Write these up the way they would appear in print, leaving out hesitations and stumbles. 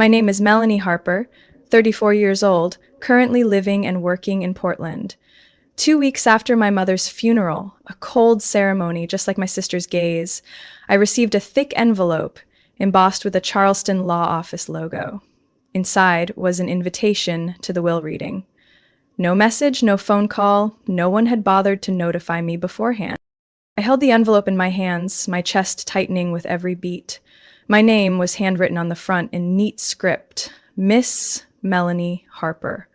My name is Melanie Harper, 34 years old, currently living and working in Portland. 2 weeks after my mother's funeral, a cold ceremony just like my sister's gaze, I received a thick envelope embossed with a Charleston law office logo. Inside was an invitation to the will reading. No message, no phone call, no one had bothered to notify me beforehand. I held the envelope in my hands, my chest tightening with every beat. My name was handwritten on the front in neat script, Miss Melanie Harper.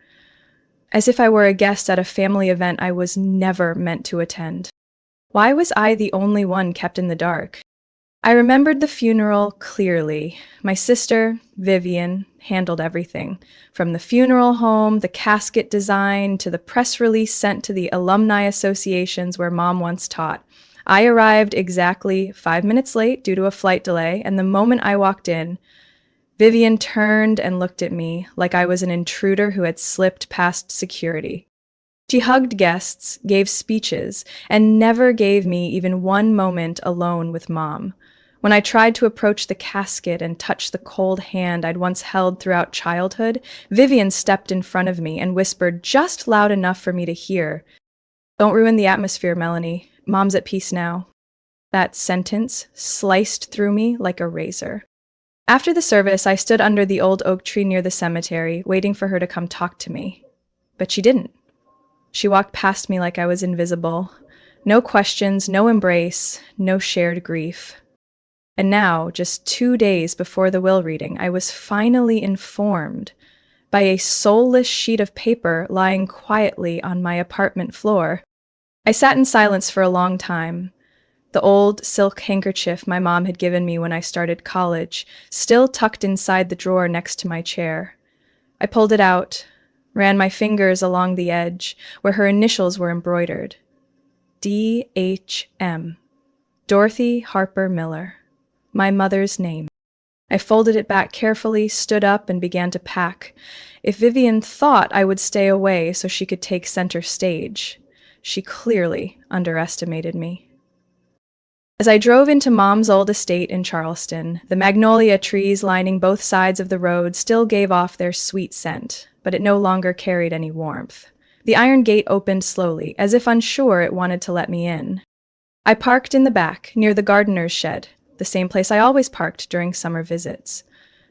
As if I were a guest at a family event I was never meant to attend. Why was I the only one kept in the dark? I remembered the funeral clearly. My sister, Vivian, handled everything, from the funeral home, the casket design, to the press release sent to the alumni associations where Mom once taught. I arrived exactly 5 minutes late due to a flight delay, and the moment I walked in, Vivian turned and looked at me like I was an intruder who had slipped past security. She hugged guests, gave speeches, and never gave me even one moment alone with Mom. When I tried to approach the casket and touch the cold hand I'd once held throughout childhood, Vivian stepped in front of me and whispered just loud enough for me to hear, "Don't ruin the atmosphere, Melanie. Mom's at peace now." That sentence sliced through me like a razor. After the service, I stood under the old oak tree near the cemetery, waiting for her to come talk to me. But she didn't. She walked past me like I was invisible. No questions, no embrace, no shared grief. And now, just 2 days before the will reading, I was finally informed by a soulless sheet of paper lying quietly on my apartment floor. I sat in silence for a long time. The old silk handkerchief my mom had given me when I started college, still tucked inside the drawer next to my chair. I pulled it out, ran my fingers along the edge, where her initials were embroidered. D.H.M. Dorothy Harper Miller. My mother's name. I folded it back carefully, stood up, and began to pack. If Vivian thought I would stay away so she could take center stage, she clearly underestimated me. As I drove into Mom's old estate in Charleston, the magnolia trees lining both sides of the road still gave off their sweet scent, but it no longer carried any warmth. The iron gate opened slowly, as if unsure it wanted to let me in. I parked in the back, near the gardener's shed, the same place I always parked during summer visits.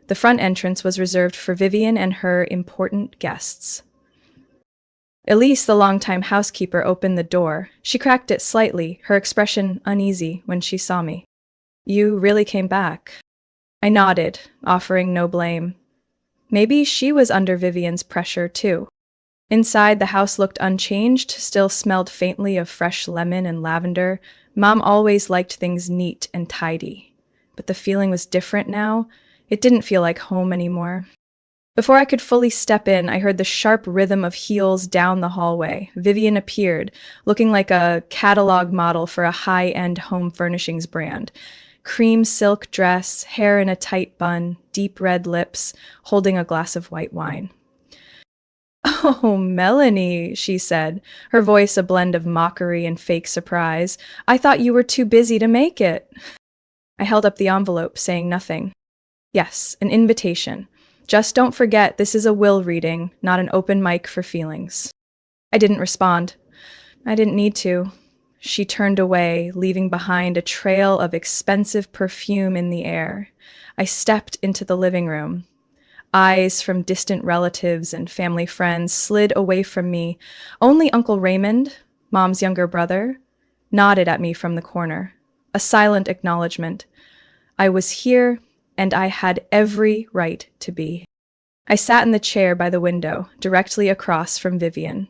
The front entrance was reserved for Vivian and her important guests. Elise, the longtime housekeeper, opened the door. She cracked it slightly, her expression uneasy when she saw me. "You really came back." I nodded, offering no blame. Maybe she was under Vivian's pressure, too. Inside, the house looked unchanged, still smelled faintly of fresh lemon and lavender. Mom always liked things neat and tidy. But the feeling was different now. It didn't feel like home anymore. Before I could fully step in, I heard the sharp rhythm of heels down the hallway. Vivian appeared, looking like a catalog model for a high-end home furnishings brand. Cream silk dress, hair in a tight bun, deep red lips, holding a glass of white wine. "Oh, Melanie," she said, her voice a blend of mockery and fake surprise. "I thought you were too busy to make it." I held up the envelope, saying nothing. "Yes, an invitation. Just don't forget this is a will reading, not an open mic for feelings." I didn't respond. I didn't need to. She turned away, leaving behind a trail of expensive perfume in the air. I stepped into the living room. Eyes from distant relatives and family friends slid away from me. Only Uncle Raymond, Mom's younger brother, nodded at me from the corner. A silent acknowledgement. I was here, and I had every right to be. I sat in the chair by the window, directly across from Vivian.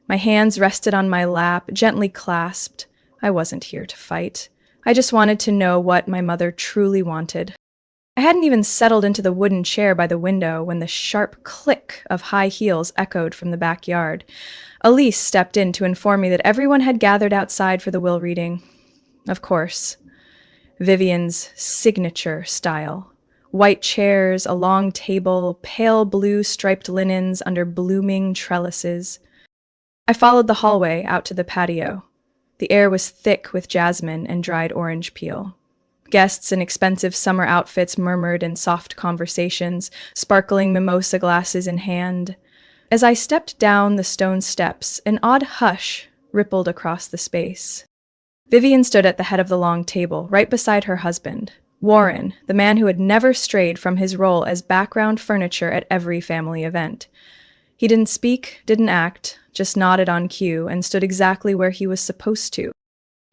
My hands rested on my lap, gently clasped. I wasn't here to fight. I just wanted to know what my mother truly wanted. I hadn't even settled into the wooden chair by the window when the sharp click of high heels echoed from the backyard. Elise stepped in to inform me that everyone had gathered outside for the will reading. Of course. Vivian's signature style. White chairs, a long table, pale blue striped linens under blooming trellises. I followed the hallway out to the patio. The air was thick with jasmine and dried orange peel. Guests in expensive summer outfits murmured in soft conversations, sparkling mimosa glasses in hand. As I stepped down the stone steps, an odd hush rippled across the space. Vivian stood at the head of the long table, right beside her husband, Warren, the man who had never strayed from his role as background furniture at every family event. He didn't speak, didn't act, just nodded on cue and stood exactly where he was supposed to.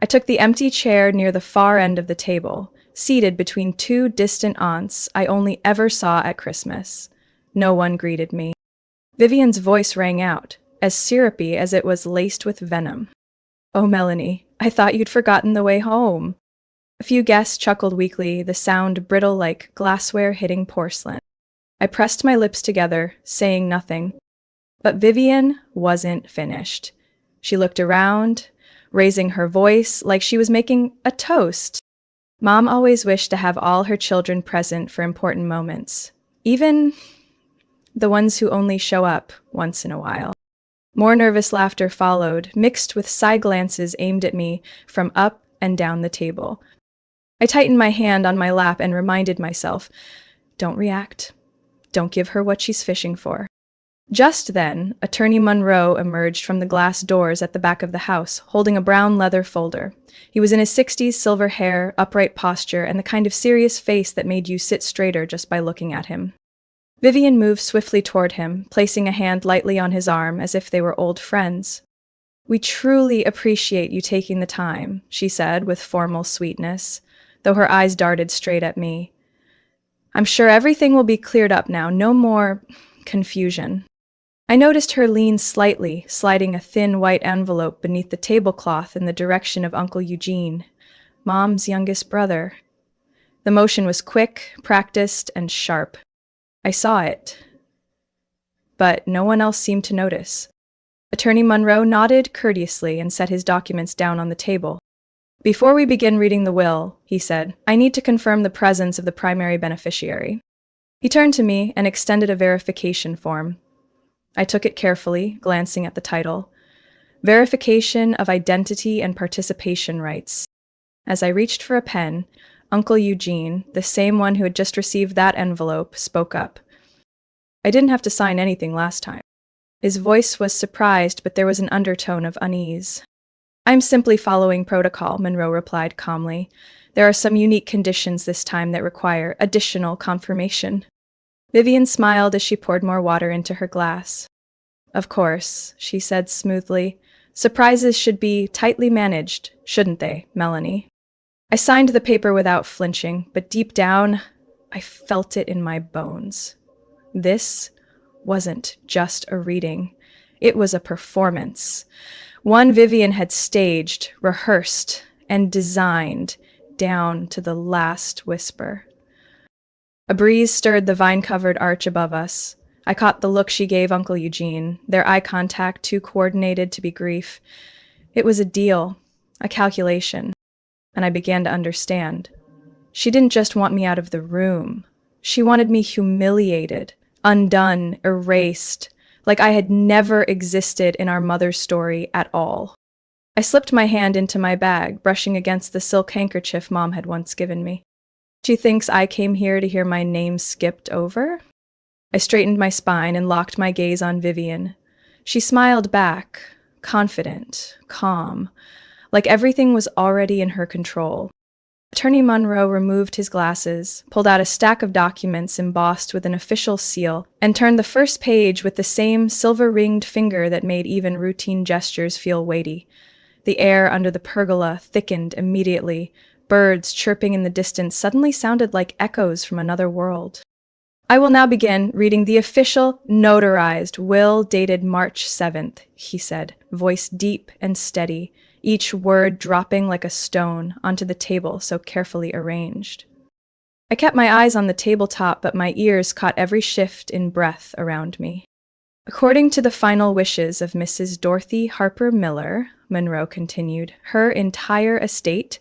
I took the empty chair near the far end of the table, seated between two distant aunts I only ever saw at Christmas. No one greeted me. Vivian's voice rang out, as syrupy as it was laced with venom. "Oh, Melanie, I thought you'd forgotten the way home." A few guests chuckled weakly, the sound brittle like glassware hitting porcelain. I pressed my lips together, saying nothing. But Vivian wasn't finished. She looked around, raising her voice like she was making a toast. Mom always wished to have all her children present for important moments, even the ones who only show up once in a while. More nervous laughter followed, mixed with side glances aimed at me from up and down the table. I tightened my hand on my lap and reminded myself, don't react. Don't give her what she's fishing for. Just then, Attorney Monroe emerged from the glass doors at the back of the house, holding a brown leather folder. He was in his 60s, silver hair, upright posture, and the kind of serious face that made you sit straighter just by looking at him. Vivian moved swiftly toward him, placing a hand lightly on his arm as if they were old friends. "We truly appreciate you taking the time," she said with formal sweetness, though her eyes darted straight at me. "I'm sure everything will be cleared up now, no more confusion." I noticed her lean slightly, sliding a thin white envelope beneath the tablecloth in the direction of Uncle Eugene, Mom's youngest brother. The motion was quick, practiced, and sharp. I saw it, but no one else seemed to notice. Attorney Monroe nodded courteously and set his documents down on the table. "Before we begin reading the will," he said, "I need to confirm the presence of the primary beneficiary." He turned to me and extended a verification form. I took it carefully, glancing at the title. Verification of Identity and Participation Rights. As I reached for a pen, Uncle Eugene, the same one who had just received that envelope, spoke up. "I didn't have to sign anything last time." His voice was surprised, but there was an undertone of unease. "I'm simply following protocol," Monroe replied calmly. "There are some unique conditions this time that require additional confirmation." Vivian smiled as she poured more water into her glass. "Of course," she said smoothly. "Surprises should be tightly managed, shouldn't they, Melanie?" I signed the paper without flinching, but deep down, I felt it in my bones. This wasn't just a reading. It was a performance. One Vivian had staged, rehearsed, and designed down to the last whisper. A breeze stirred the vine-covered arch above us. I caught the look she gave Uncle Eugene, their eye contact too coordinated to be grief. It was a deal, a calculation, and I began to understand. She didn't just want me out of the room. She wanted me humiliated, undone, erased, like I had never existed in our mother's story at all. I slipped my hand into my bag, brushing against the silk handkerchief Mom had once given me. "She thinks I came here to hear my name skipped over?" I straightened my spine and locked my gaze on Vivian. She smiled back, confident, calm, like everything was already in her control. Attorney Monroe removed his glasses, pulled out a stack of documents embossed with an official seal, and turned the first page with the same silver-ringed finger that made even routine gestures feel weighty. The air under the pergola thickened immediately. Birds chirping in the distance suddenly sounded like echoes from another world. "I will now begin reading the official, notarized will dated March 7th, he said, voice deep and steady, each word dropping like a stone onto the table so carefully arranged. I kept my eyes on the tabletop, but my ears caught every shift in breath around me. "According to the final wishes of Mrs. Dorothy Harper Miller," Monroe continued, "her entire estate,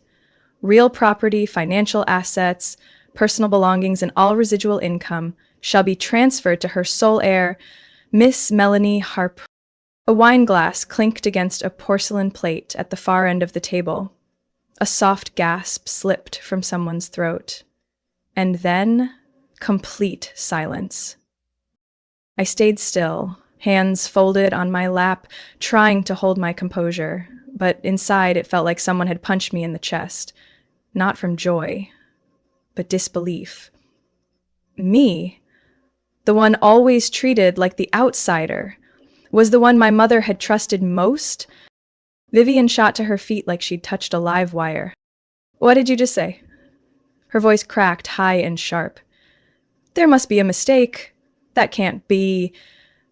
real property, financial assets, personal belongings, and all residual income shall be transferred to her sole heir, Miss Melanie Harper." A wine glass clinked against a porcelain plate at the far end of the table. A soft gasp slipped from someone's throat. And then, complete silence. I stayed still, hands folded on my lap, trying to hold my composure, but inside it felt like someone had punched me in the chest. Not from joy, but disbelief. Me, the one always treated like the outsider, was the one my mother had trusted most? Vivian shot to her feet like she'd touched a live wire. "What did you just say?" Her voice cracked high and sharp. "There must be a mistake. That can't be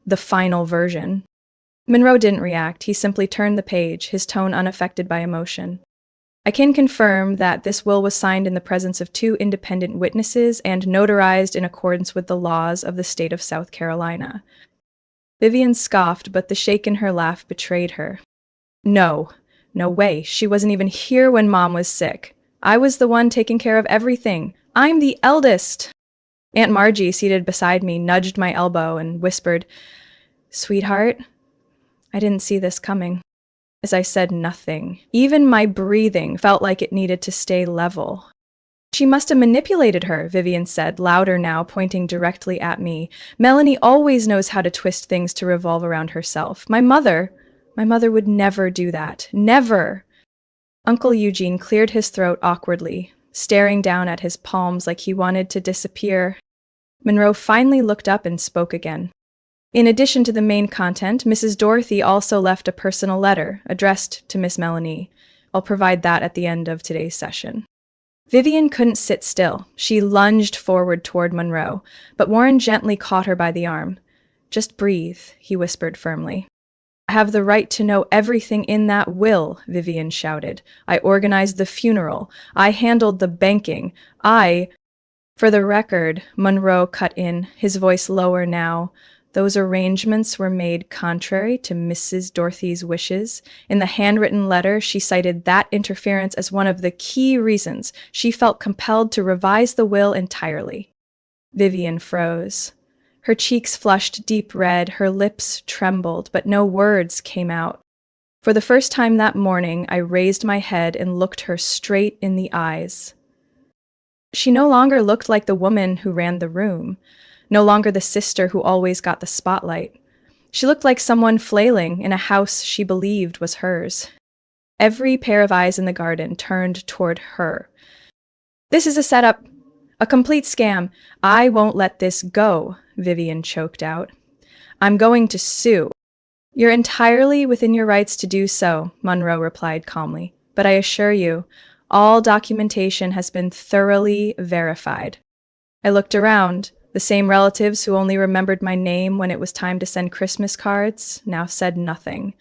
the final version." Monroe didn't react. He simply turned the page, his tone unaffected by emotion. "I can confirm that this will was signed in the presence of 2 independent witnesses and notarized in accordance with the laws of the state of South Carolina." Vivian scoffed, but the shake in her laugh betrayed her. No way. She wasn't even here when Mom was sick. I was the one taking care of everything. I'm the eldest. Aunt Margie, seated beside me, nudged my elbow and whispered, "Sweetheart, I didn't see this coming." As I said nothing, even my breathing felt like it needed to stay level. "She must have manipulated her," Vivian said, louder now, pointing directly at me. "Melanie always knows how to twist things to revolve around herself. My mother would never do that. Never." Uncle Eugene cleared his throat awkwardly, staring down at his palms like he wanted to disappear. Monroe finally looked up and spoke again. "In addition to the main content, Mrs. Dorothy also left a personal letter addressed to Miss Melanie. I'll provide that at the end of today's session." Vivian couldn't sit still. She lunged forward toward Monroe, but Warren gently caught her by the arm. "Just breathe," he whispered firmly. "I have the right to know everything in that will," Vivian shouted. "I organized the funeral. I handled the banking. For the record," Monroe cut in, his voice lower now, "those arrangements were made contrary to Mrs. Dorothy's wishes. In the handwritten letter, she cited that interference as one of the key reasons she felt compelled to revise the will entirely." Vivian froze. Her cheeks flushed deep red, her lips trembled, but no words came out. For the first time that morning, I raised my head and looked her straight in the eyes. She no longer looked like the woman who ran the room, no longer the sister who always got the spotlight. She looked like someone flailing in a house she believed was hers. Every pair of eyes in the garden turned toward her. "This is a setup, a complete scam. I won't let this go," Vivian choked out. "I'm going to sue." "You're entirely within your rights to do so," Monroe replied calmly. "But I assure you, all documentation has been thoroughly verified." I looked around. The same relatives who only remembered my name when it was time to send Christmas cards now said nothing.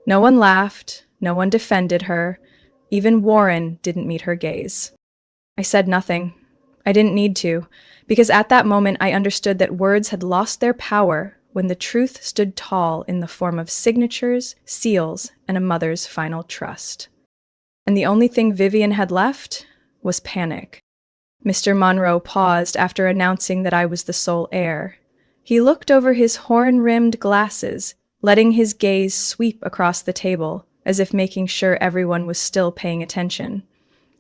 No one laughed, no one defended her. Even Warren didn't meet her gaze. I said nothing. I didn't need to, because at that moment I understood that words had lost their power when the truth stood tall in the form of signatures, seals, and a mother's final trust. And the only thing Vivian had left was panic. Mr. Monroe paused after announcing that I was the sole heir. He looked over his horn-rimmed glasses, letting his gaze sweep across the table, as if making sure everyone was still paying attention.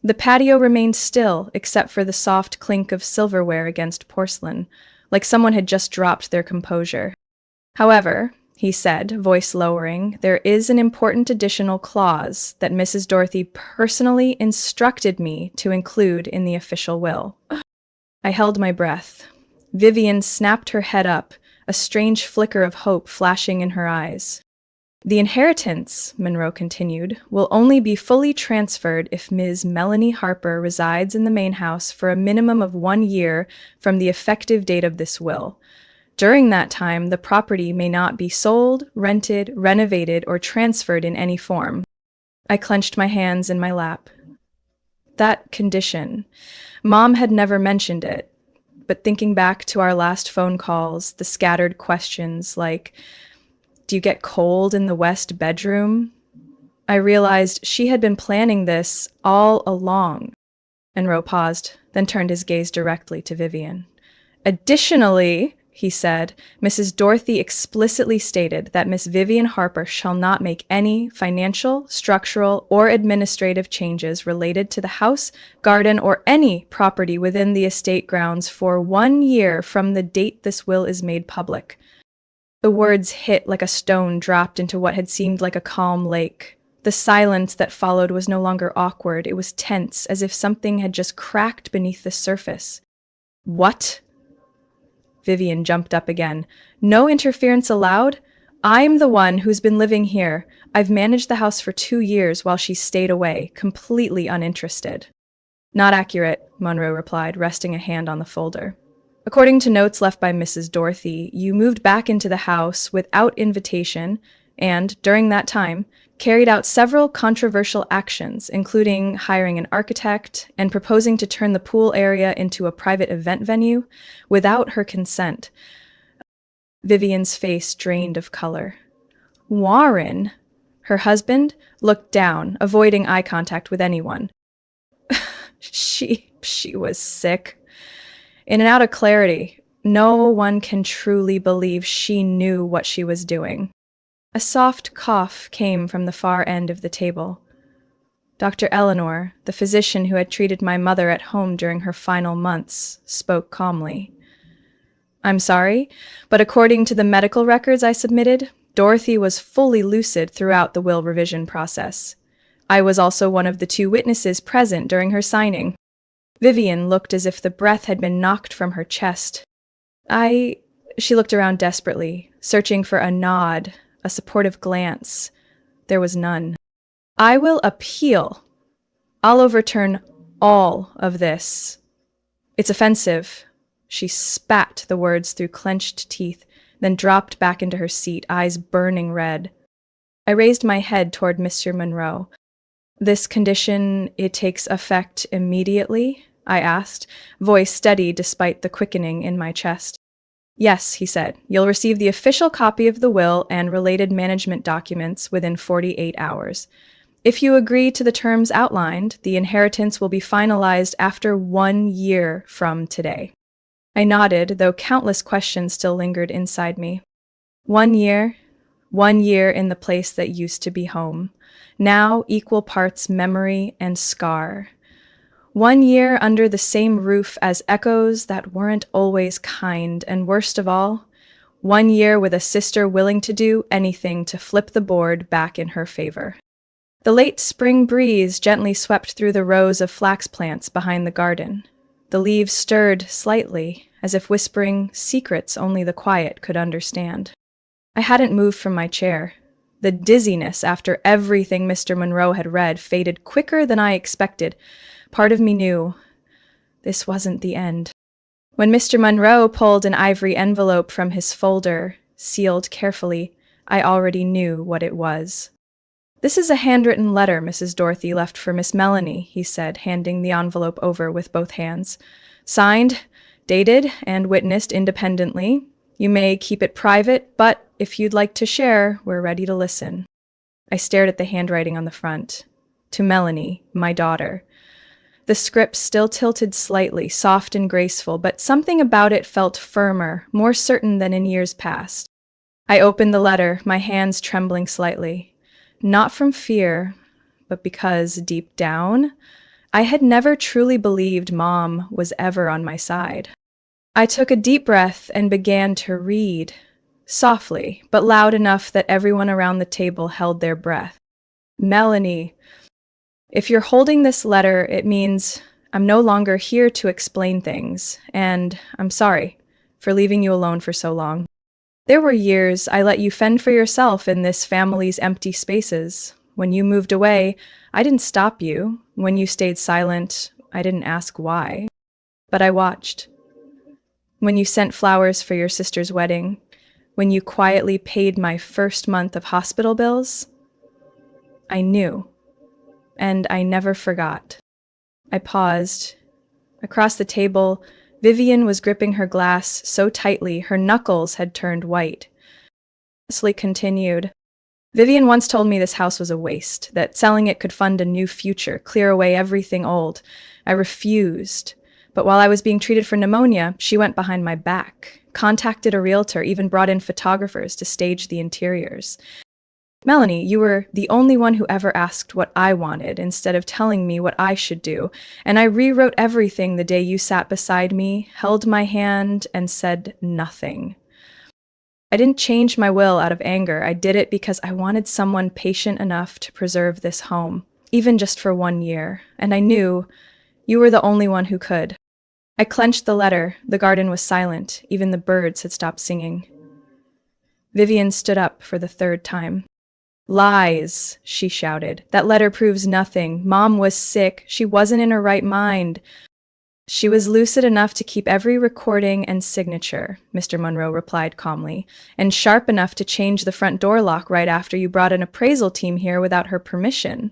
The patio remained still, except for the soft clink of silverware against porcelain, like someone had just dropped their composure. "However," he said, voice lowering, "there is an important additional clause that Mrs. Dorothy personally instructed me to include in the official will." I held my breath. Vivian snapped her head up, a strange flicker of hope flashing in her eyes. "The inheritance," Monroe continued, "will only be fully transferred if Ms. Melanie Harper resides in the main house for a minimum of 1 year from the effective date of this will. During that time, the property may not be sold, rented, renovated, or transferred in any form." I clenched my hands in my lap. That condition. Mom had never mentioned it, but thinking back to our last phone calls, the scattered questions like, "Do you get cold in the west bedroom?" I realized she had been planning this all along. Monroe paused, then turned his gaze directly to Vivian. "Additionally," he said. Mrs. Dorothy explicitly stated that Miss Vivian Harper shall not make any financial, structural, or administrative changes related to the house, garden, or any property within the estate grounds for 1 year from the date this will is made public. The words hit like a stone dropped into what had seemed like a calm lake. The silence that followed was no longer awkward, it was tense, as if something had just cracked beneath the surface. What? Vivian jumped up again. No interference allowed? I'm the one who's been living here. I've managed the house for 2 years while she stayed away, completely uninterested. Not accurate, Monroe replied, resting a hand on the folder. According to notes left by Mrs. Dorothy, you moved back into the house without invitation and, during that time, carried out several controversial actions, including hiring an architect and proposing to turn the pool area into a private event venue without her consent. Vivian's face drained of color. Warren, her husband, looked down, avoiding eye contact with anyone. She was sick. In and out of clarity, no one can truly believe she knew what she was doing. A soft cough came from the far end of the table. Dr. Eleanor, the physician who had treated my mother at home during her final months, spoke calmly. I'm sorry, but according to the medical records I submitted, Dorothy was fully lucid throughout the will revision process. I was also one of the 2 witnesses present during her signing. Vivian looked as if the breath had been knocked from her chest. She looked around desperately, searching for a nod, a supportive glance. There was none. I will appeal. I'll overturn all of this. It's offensive. She spat the words through clenched teeth, then dropped back into her seat, eyes burning red. I raised my head toward Mr. Monroe. This condition, it takes effect immediately? I asked, voice steady despite the quickening in my chest. Yes, he said. You'll receive the official copy of the will and related management documents within 48 hours. If you agree to the terms outlined, the inheritance will be finalized after 1 year from today. I nodded, though countless questions still lingered inside me. 1 year in the place that used to be home. Now equal parts memory and scar. 1 year under the same roof as echoes that weren't always kind, and worst of all, 1 year with a sister willing to do anything to flip the board back in her favor. The late spring breeze gently swept through the rows of flax plants behind the garden. The leaves stirred slightly, as if whispering secrets only the quiet could understand. I hadn't moved from my chair. The dizziness after everything Mr. Monroe had read faded quicker than I expected. Part of me knew this wasn't the end. When Mr. Monroe pulled an ivory envelope from his folder, sealed carefully, I already knew what it was. This is a handwritten letter Mrs. Dorothy left for Miss Melanie, he said, handing the envelope over with both hands. Signed, dated, and witnessed independently. You may keep it private, but if you'd like to share, we're ready to listen. I stared at the handwriting on the front. To Melanie, my daughter. The script still tilted slightly, soft and graceful, but something about it felt firmer, more certain than in years past. I opened the letter, my hands trembling slightly. Not from fear, but because, deep down, I had never truly believed Mom was ever on my side. I took a deep breath and began to read, softly, but loud enough that everyone around the table held their breath. Melanie, if you're holding this letter, it means I'm no longer here to explain things, and I'm sorry for leaving you alone for so long. There were years I let you fend for yourself in this family's empty spaces. When you moved away, I didn't stop you. When you stayed silent, I didn't ask why. But I watched. When you sent flowers for your sister's wedding, when you quietly paid my first month of hospital bills, I knew. And I never forgot. I paused. Across the table, Vivian was gripping her glass so tightly her knuckles had turned white. Leslie continued. Vivian once told me this house was a waste, that selling it could fund a new future, clear away everything old. I refused. But while I was being treated for pneumonia, she went behind my back, contacted a realtor, even brought in photographers to stage the interiors. Melanie, you were the only one who ever asked what I wanted instead of telling me what I should do, and I rewrote everything the day you sat beside me, held my hand, and said nothing. I didn't change my will out of anger. I did it because I wanted someone patient enough to preserve this home, even just for 1 year, and I knew you were the only one who could. I clenched the letter. The garden was silent. Even the birds had stopped singing. Vivian stood up for the third time. Lies, she shouted. That letter proves nothing. Mom was sick. She wasn't in her right mind. She was lucid enough to keep every recording and signature, Mr. Monroe replied calmly, and sharp enough to change the front door lock right after you brought an appraisal team here without her permission.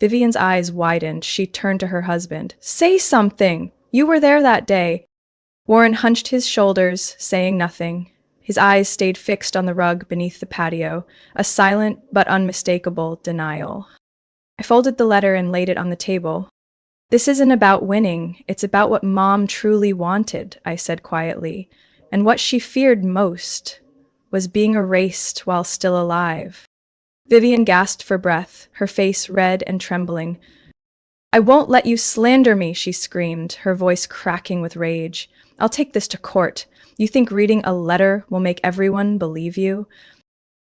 Vivian's eyes widened. She turned to her husband. Say something! You were there that day. Warren hunched his shoulders, saying nothing. His eyes stayed fixed on the rug beneath the patio, a silent but unmistakable denial. I folded the letter and laid it on the table. This isn't about winning, it's about what Mom truly wanted, I said quietly, and what she feared most was being erased while still alive. Vivian gasped for breath, her face red and trembling. I won't let you slander me, she screamed, her voice cracking with rage. I'll take this to court. You think reading a letter will make everyone believe you?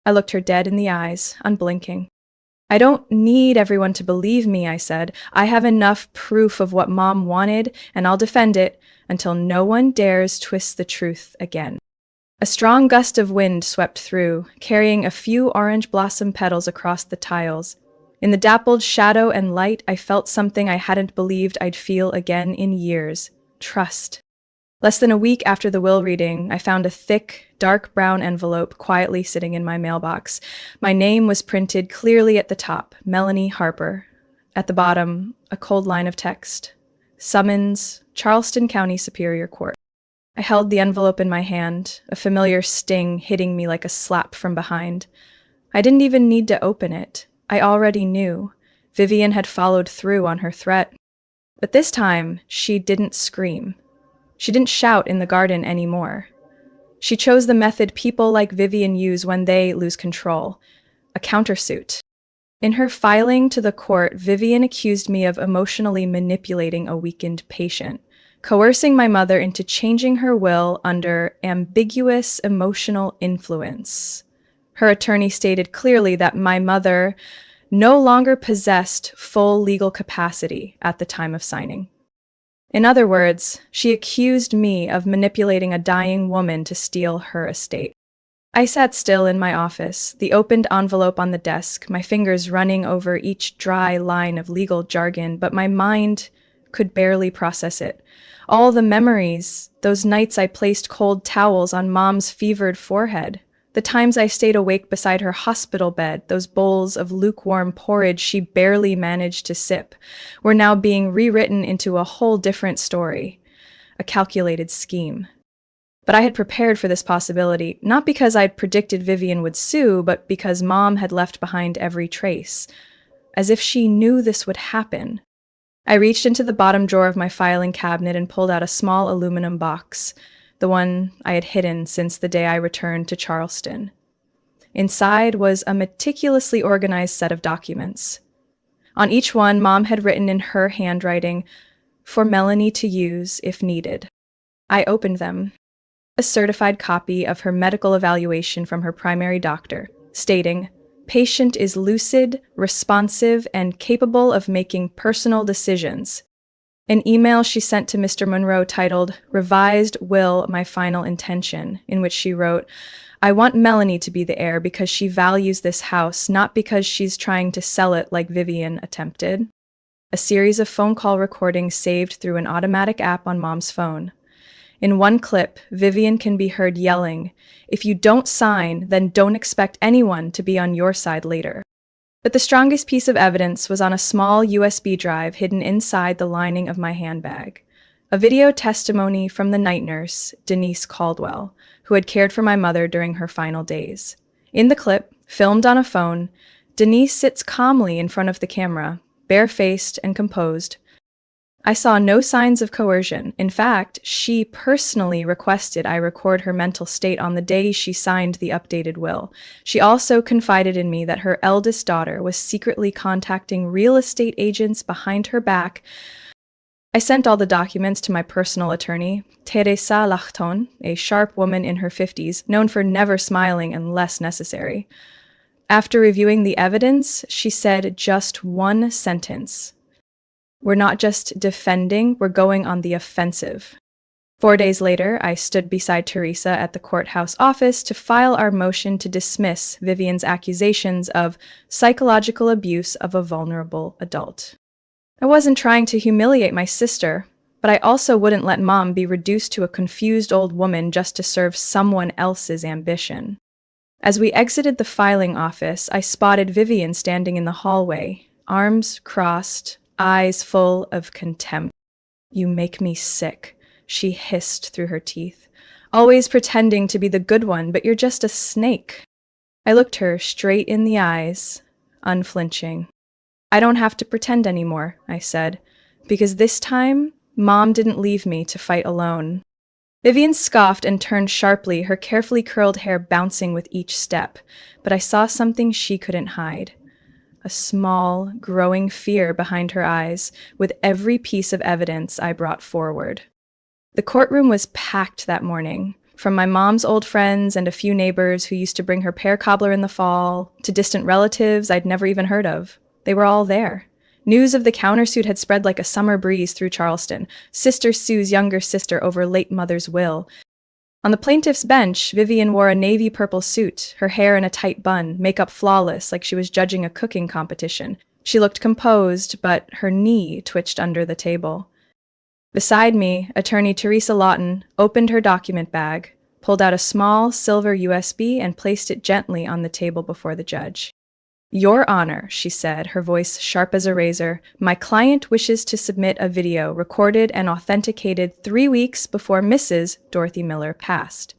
I looked her dead in the eyes, unblinking. I don't need everyone to believe me, I said. I have enough proof of what Mom wanted, and I'll defend it until no one dares twist the truth again. A strong gust of wind swept through, carrying a few orange blossom petals across the tiles. In the dappled shadow and light, I felt something I hadn't believed I'd feel again in years. Trust. Less than a week after the will reading, I found a thick, dark brown envelope quietly sitting in my mailbox. My name was printed clearly at the top, Melanie Harper. At the bottom, a cold line of text. Summons, Charleston County Superior Court. I held the envelope in my hand, a familiar sting hitting me like a slap from behind. I didn't even need to open it. I already knew. Vivian had followed through on her threat. But this time, she didn't scream. She didn't shout in the garden anymore. She chose the method people like Vivian use when they lose control, a countersuit. In her filing to the court, Vivian accused me of emotionally manipulating a weakened patient, coercing my mother into changing her will under ambiguous emotional influence. Her attorney stated clearly that my mother no longer possessed full legal capacity at the time of signing. In other words, she accused me of manipulating a dying woman to steal her estate. I sat still in my office, the opened envelope on the desk, my fingers running over each dry line of legal jargon, but my mind could barely process it. All the memories, those nights I placed cold towels on Mom's fevered forehead, the times I stayed awake beside her hospital bed, those bowls of lukewarm porridge she barely managed to sip, were now being rewritten into a whole different story, a calculated scheme. But I had prepared for this possibility, not because I'd predicted Vivian would sue, but because Mom had left behind every trace, as if she knew this would happen. I reached into the bottom drawer of my filing cabinet and pulled out a small aluminum box, the one I had hidden since the day I returned to Charleston. Inside was a meticulously organized set of documents. On each one, Mom had written in her handwriting, "For Melanie to use if needed." I opened them. A certified copy of her medical evaluation from her primary doctor, stating, "Patient is lucid, responsive, and capable of making personal decisions." An email she sent to Mr. Monroe titled, "Revised Will, My Final Intention," in which she wrote, "I want Melanie to be the heir because she values this house, not because she's trying to sell it like Vivian attempted." A series of phone call recordings saved through an automatic app on Mom's phone. In one clip, Vivian can be heard yelling, "If you don't sign, then don't expect anyone to be on your side later." But the strongest piece of evidence was on a small USB drive hidden inside the lining of my handbag. A video testimony from the night nurse, Denise Caldwell, who had cared for my mother during her final days. In the clip, filmed on a phone, Denise sits calmly in front of the camera, barefaced and composed. I saw no signs of coercion. In fact, she personally requested I record her mental state on the day she signed the updated will. She also confided in me that her eldest daughter was secretly contacting real estate agents behind her back. I sent all the documents to my personal attorney, Teresa Lachton, a sharp woman in her 50s, known for never smiling unless necessary. After reviewing the evidence, she said just one sentence. "We're not just defending, we're going on the offensive." 4 days later, I stood beside Teresa at the courthouse office to file our motion to dismiss Vivian's accusations of psychological abuse of a vulnerable adult. I wasn't trying to humiliate my sister, but I also wouldn't let Mom be reduced to a confused old woman just to serve someone else's ambition. As we exited the filing office, I spotted Vivian standing in the hallway, arms crossed, eyes full of contempt. "You make me sick," she hissed through her teeth. "Always pretending to be the good one, but you're just a snake." I looked her straight in the eyes, unflinching. "I don't have to pretend anymore," I said, "because this time, Mom didn't leave me to fight alone." Vivian scoffed and turned sharply, her carefully curled hair bouncing with each step, but I saw something she couldn't hide. A small, growing fear behind her eyes with every piece of evidence I brought forward. The courtroom was packed that morning, from my mom's old friends and a few neighbors who used to bring her pear cobbler in the fall, to distant relatives I'd never even heard of. They were all there. News of the countersuit had spread like a summer breeze through Charleston. Sister Sue's younger sister over late mother's will. On the plaintiff's bench, Vivian wore a navy purple suit, her hair in a tight bun, makeup flawless like she was judging a cooking competition. She looked composed, but her knee twitched under the table. Beside me, attorney Teresa Lawton opened her document bag, pulled out a small silver USB, and placed it gently on the table before the judge. "Your Honor," she said, her voice sharp as a razor, "my client wishes to submit a video recorded and authenticated 3 weeks before Mrs. Dorothy Miller passed.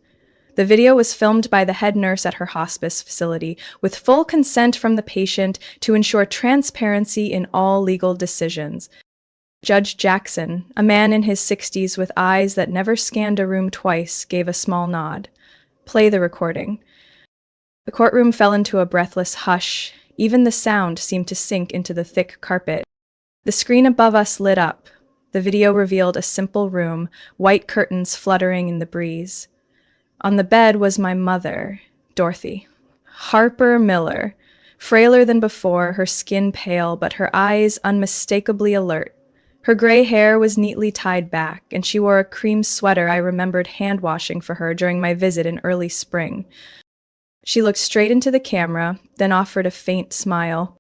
The video was filmed by the head nurse at her hospice facility with full consent from the patient to ensure transparency in all legal decisions." Judge Jackson, a man in his 60s with eyes that never scanned a room twice, gave a small nod. "Play the recording." The courtroom fell into a breathless hush. Even the sound seemed to sink into the thick carpet. The screen above us lit up. The video revealed a simple room, white curtains fluttering in the breeze. On the bed was my mother, Dorothy. Harper Miller, frailer than before, her skin pale, but her eyes unmistakably alert. Her gray hair was neatly tied back, and she wore a cream sweater I remembered hand-washing for her during my visit in early spring. She looked straight into the camera, then offered a faint smile.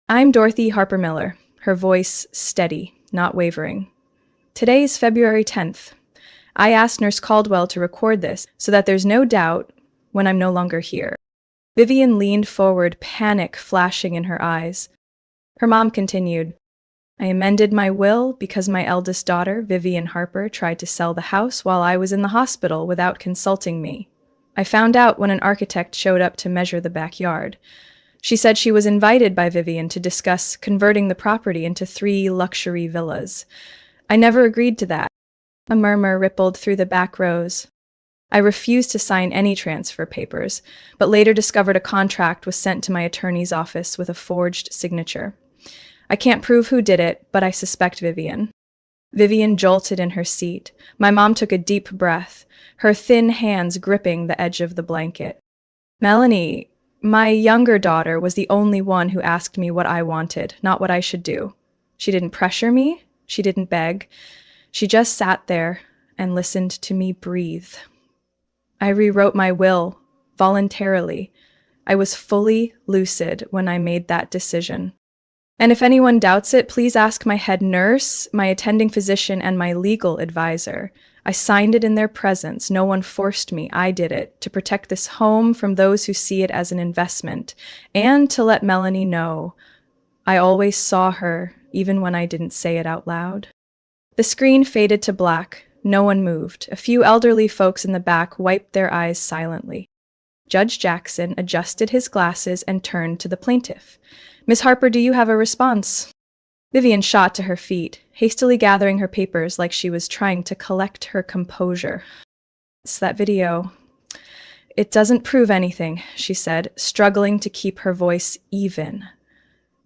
"I'm Dorothy Harper Miller," her voice steady, not wavering. "Today's February 10th. I asked Nurse Caldwell to record this so that there's no doubt when I'm no longer here." Vivian leaned forward, panic flashing in her eyes. Her mom continued, "I amended my will because my eldest daughter, Vivian Harper, tried to sell the house while I was in the hospital without consulting me. I found out when an architect showed up to measure the backyard. She said she was invited by Vivian to discuss converting the property into 3 luxury villas. I never agreed to that." A murmur rippled through the back rows. "I refused to sign any transfer papers, but later discovered a contract was sent to my attorney's office with a forged signature. I can't prove who did it, but I suspect Vivian." Vivian jolted in her seat. My mom took a deep breath, her thin hands gripping the edge of the blanket. "Melanie, my younger daughter was the only one who asked me what I wanted, not what I should do. She didn't pressure me, she didn't beg. She just sat there and listened to me breathe. I rewrote my will, voluntarily. I was fully lucid when I made that decision. And if anyone doubts it, please ask my head nurse, my attending physician, and my legal advisor. I signed it in their presence. No one forced me. I did it to protect this home from those who see it as an investment, and to let Melanie know I always saw her, even when I didn't say it out loud." The screen faded to black. No one moved. A few elderly folks in the back wiped their eyes silently. Judge Jackson adjusted his glasses and turned to the plaintiff. "Miss Harper, do you have a response?" Vivian shot to her feet, hastily gathering her papers like she was trying to collect her composure. "It's that video. It doesn't prove anything," she said, struggling to keep her voice even.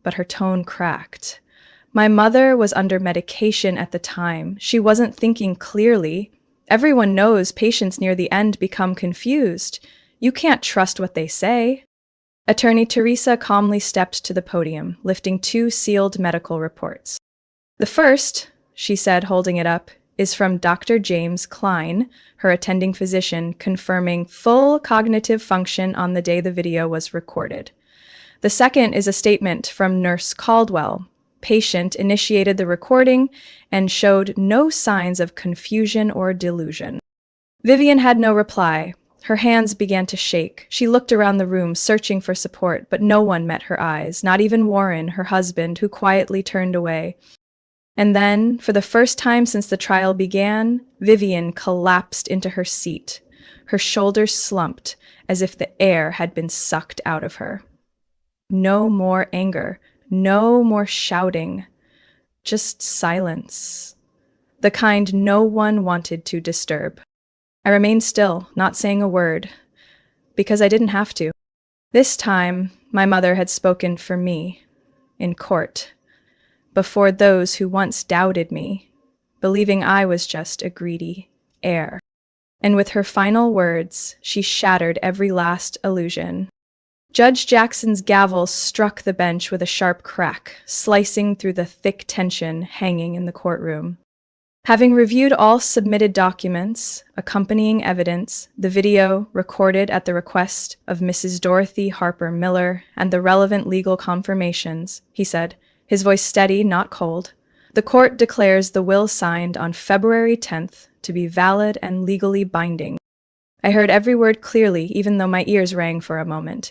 But her tone cracked. My mother was under medication at the time. She wasn't thinking clearly. Everyone knows patients near the end become confused. You can't trust what they say. Attorney Teresa calmly stepped to the podium, lifting 2 sealed medical reports. "The first," she said, holding it up, "is from Dr. James Klein, her attending physician, confirming full cognitive function on the day the video was recorded. The second is a statement from Nurse Caldwell. Patient initiated the recording and showed no signs of confusion or delusion." Vivian had no reply. Her hands began to shake. She looked around the room, searching for support, but no one met her eyes, not even Warren, her husband, who quietly turned away. And then, for the first time since the trial began, Vivian collapsed into her seat. Her shoulders slumped, as if the air had been sucked out of her. No more anger, no more shouting, just silence. The kind no one wanted to disturb. I remained still, not saying a word, because I didn't have to. This time, my mother had spoken for me, in court, before those who once doubted me, believing I was just a greedy heir. And with her final words, she shattered every last illusion. Judge Jackson's gavel struck the bench with a sharp crack, slicing through the thick tension hanging in the courtroom. Having reviewed all submitted documents, accompanying evidence, the video recorded at the request of Mrs. Dorothy Harper Miller, and the relevant legal confirmations, he said, his voice steady, not cold, the court declares the will signed on February 10th to be valid and legally binding. I heard every word clearly, even though my ears rang for a moment.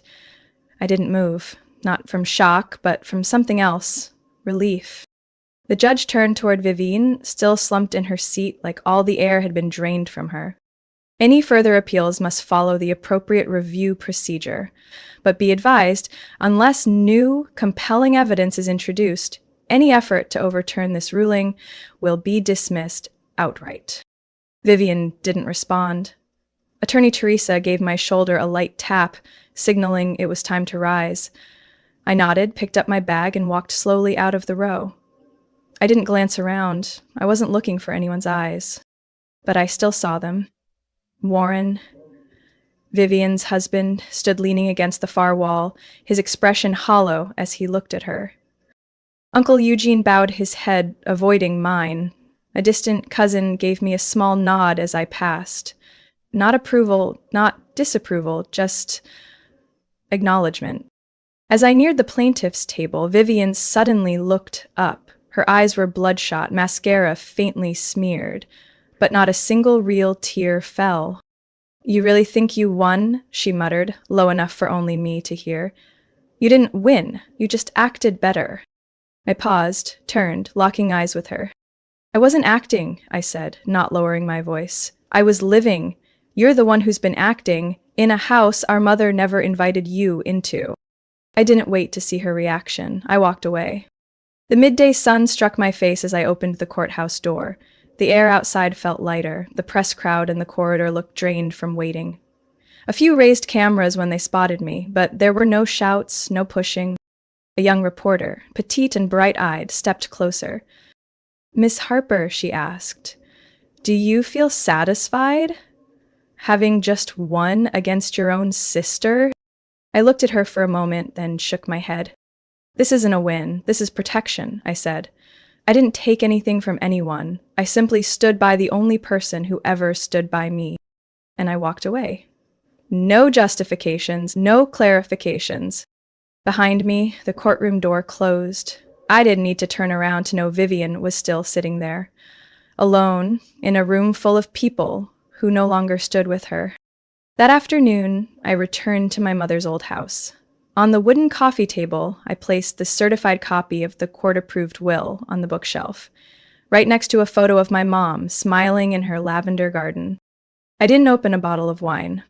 I didn't move, not from shock, but from something else, relief. The judge turned toward Vivian, still slumped in her seat like all the air had been drained from her. Any further appeals must follow the appropriate review procedure. But be advised, unless new, compelling evidence is introduced, any effort to overturn this ruling will be dismissed outright. Vivian didn't respond. Attorney Teresa gave my shoulder a light tap, signaling it was time to rise. I nodded, picked up my bag, and walked slowly out of the row. I didn't glance around. I wasn't looking for anyone's eyes. But I still saw them. Warren, Vivian's husband, stood leaning against the far wall, his expression hollow as he looked at her. Uncle Eugene bowed his head, avoiding mine. A distant cousin gave me a small nod as I passed. Not approval, not disapproval, just acknowledgement. As I neared the plaintiff's table, Vivian suddenly looked up. Her eyes were bloodshot, mascara faintly smeared, but not a single real tear fell. "You really think you won?" she muttered, low enough for only me to hear. "You didn't win, you just acted better." I paused, turned, locking eyes with her. "I wasn't acting," I said, not lowering my voice. "I was living. You're the one who's been acting, in a house our mother never invited you into." I didn't wait to see her reaction. I walked away. The midday sun struck my face as I opened the courthouse door. The air outside felt lighter. The press crowd in the corridor looked drained from waiting. A few raised cameras when they spotted me, but there were no shouts, no pushing. A young reporter, petite and bright-eyed, stepped closer. "Miss Harper," she asked, "do you feel satisfied? Having just won against your own sister?" I looked at her for a moment, then shook my head. "This isn't a win. This is protection," I said. "I didn't take anything from anyone. I simply stood by the only person who ever stood by me." And I walked away. No justifications, no clarifications. Behind me, the courtroom door closed. I didn't need to turn around to know Vivian was still sitting there, alone, in a room full of people who no longer stood with her. That afternoon, I returned to my mother's old house. On the wooden coffee table, I placed the certified copy of the court-approved will on the bookshelf, right next to a photo of my mom smiling in her lavender garden. I didn't open a bottle of wine.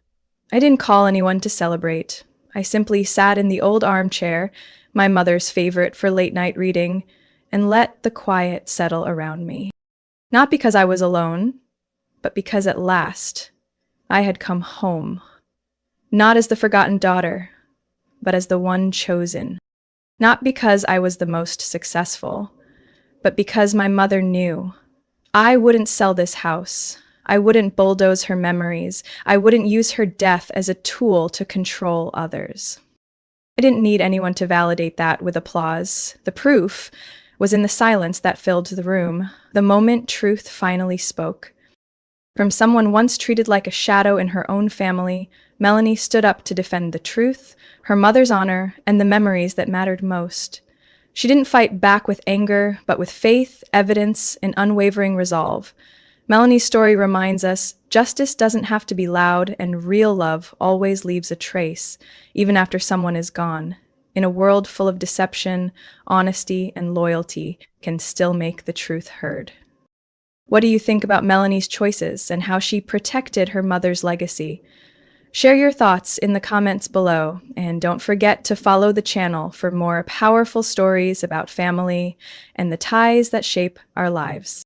I didn't call anyone to celebrate. I simply sat in the old armchair, my mother's favorite for late-night reading, and let the quiet settle around me. Not because I was alone, but because at last I had come home. Not as the forgotten daughter, but as the one chosen. Not because I was the most successful, but because my mother knew I wouldn't sell this house. I wouldn't bulldoze her memories. I wouldn't use her death as a tool to control others. I didn't need anyone to validate that with applause. The proof was in the silence that filled the room, the moment truth finally spoke. From someone once treated like a shadow in her own family, Melanie stood up to defend the truth, her mother's honor, and the memories that mattered most. She didn't fight back with anger, but with faith, evidence, and unwavering resolve. Melanie's story reminds us justice doesn't have to be loud, and real love always leaves a trace, even after someone is gone. In a world full of deception, honesty and loyalty can still make the truth heard. What do you think about Melanie's choices and how she protected her mother's legacy? Share your thoughts in the comments below, and don't forget to follow the channel for more powerful stories about family and the ties that shape our lives.